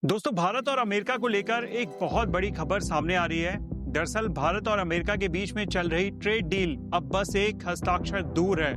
दोस्तों, भारत और अमेरिका को लेकर एक बहुत बड़ी खबर सामने आ रही है। दरअसल भारत और अमेरिका के बीच में चल रही ट्रेड डील अब बस एक हस्ताक्षर दूर है।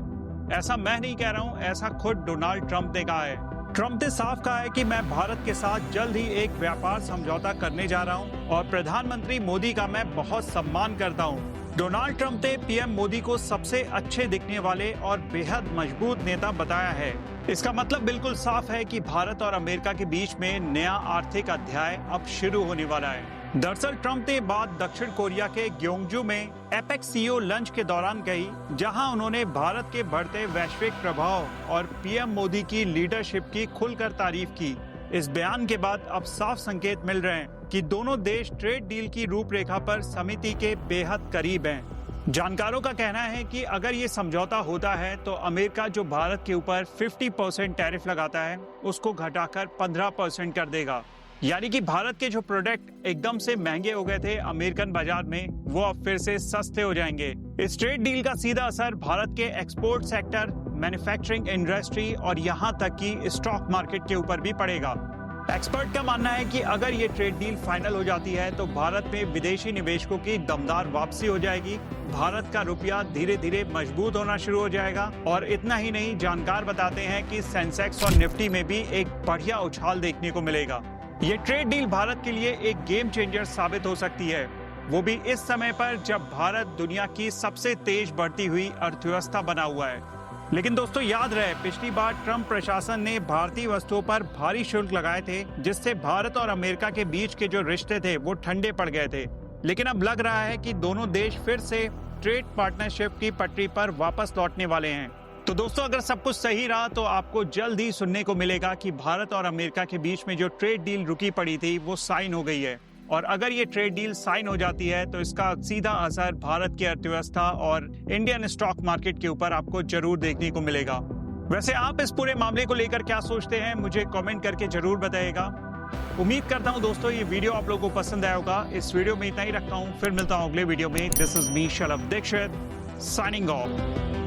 ऐसा मैं नहीं कह रहा हूं, ऐसा खुद डोनाल्ड ट्रंप ने कहा है। ट्रंप ने साफ कहा है कि मैं भारत के साथ जल्द ही एक व्यापार समझौता करने जा रहा हूं और प्रधानमंत्री मोदी का मैं बहुत सम्मान करता हूं। डोनाल्ड ट्रंप ने पीएम मोदी को सबसे अच्छे दिखने वाले और बेहद मजबूत नेता बताया है। इसका मतलब बिल्कुल साफ है कि भारत और अमेरिका के बीच में नया आर्थिक अध्याय अब शुरू होने वाला है। दरअसल ट्रंप ने बात दक्षिण कोरिया के ग्योंगजू में एपेक्स सीईओ लंच के दौरान कही, जहां उन्होंने भारत के बढ़ते वैश्विक प्रभाव और पीएम मोदी की लीडरशिप की खुलकर तारीफ की। इस बयान के बाद अब साफ संकेत मिल रहे हैं कि दोनों देश ट्रेड डील की रूपरेखा पर सहमति के बेहद करीब हैं। जानकारों का कहना है कि अगर ये समझौता होता है तो अमेरिका जो भारत के ऊपर 50% टैरिफ लगाता है उसको घटाकर 15% कर देगा। यानी कि भारत के जो प्रोडक्ट एकदम से महंगे हो गए थे अमेरिकन बाजार में, वो अब फिर से सस्ते हो जाएंगे। इस ट्रेड डील का सीधा असर भारत के एक्सपोर्ट सेक्टर, मैन्युफैक्चरिंग इंडस्ट्री और यहाँ तक कि स्टॉक मार्केट के ऊपर भी पड़ेगा। एक्सपर्ट का मानना है कि अगर ये ट्रेड डील फाइनल हो जाती है तो भारत में विदेशी निवेशकों की दमदार वापसी हो जाएगी, भारत का रुपया धीरे धीरे मजबूत होना शुरू हो जाएगा। और इतना ही नहीं, जानकार बताते हैं कि सेंसेक्स और निफ्टी में भी एक बढ़िया उछाल देखने को मिलेगा। ये ट्रेड डील भारत के लिए एक गेम चेंजर साबित हो सकती है, वो भी इस समय पर जब भारत दुनिया की सबसे तेज बढ़ती हुई अर्थव्यवस्था बना हुआ है। लेकिन दोस्तों याद रहे, पिछली बार ट्रंप प्रशासन ने भारतीय वस्तुओं पर भारी शुल्क लगाए थे, जिससे भारत और अमेरिका के बीच के जो रिश्ते थे वो ठंडे पड़ गए थे। लेकिन अब लग रहा है कि दोनों देश फिर से ट्रेड पार्टनरशिप की पटरी पर वापस लौटने वाले हैं। तो दोस्तों, अगर सब कुछ सही रहा तो आपको जल्द ही सुनने को मिलेगा कि भारत और अमेरिका के बीच में जो ट्रेड डील रुकी पड़ी थी वो साइन हो गई है। और अगर ये ट्रेड डील साइन हो जाती है तो इसका सीधा असर भारत की अर्थव्यवस्था और इंडियन स्टॉक मार्केट के ऊपर आपको जरूर देखने को मिलेगा। वैसे आप इस पूरे मामले को लेकर क्या सोचते हैं, मुझे कमेंट करके जरूर बताइएगा। उम्मीद करता हूं दोस्तों ये वीडियो आप लोगों को पसंद आया होगा। इस वीडियो में इतना ही रखता हूं, फिर मिलता हूं अगले वीडियो में। This is me Shalabh Dikshit signing of.